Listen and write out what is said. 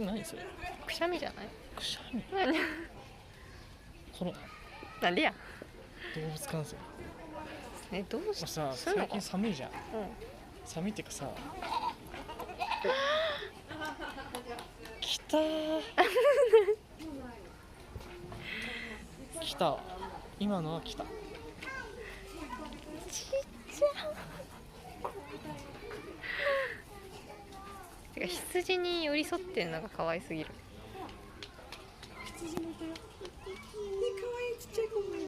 何それ？くしゃみじゃない？くしゃみ？コロナ？なんでや。動物感染？どうしさ、すんのか。最近寒いじゃん。うん。寒いっていうかさ。来たー。来た。今のは来た。ちっちゃ。てか羊に寄り添ってるのが可愛すぎる。羊の子よ。可愛いちっちゃい子もいる。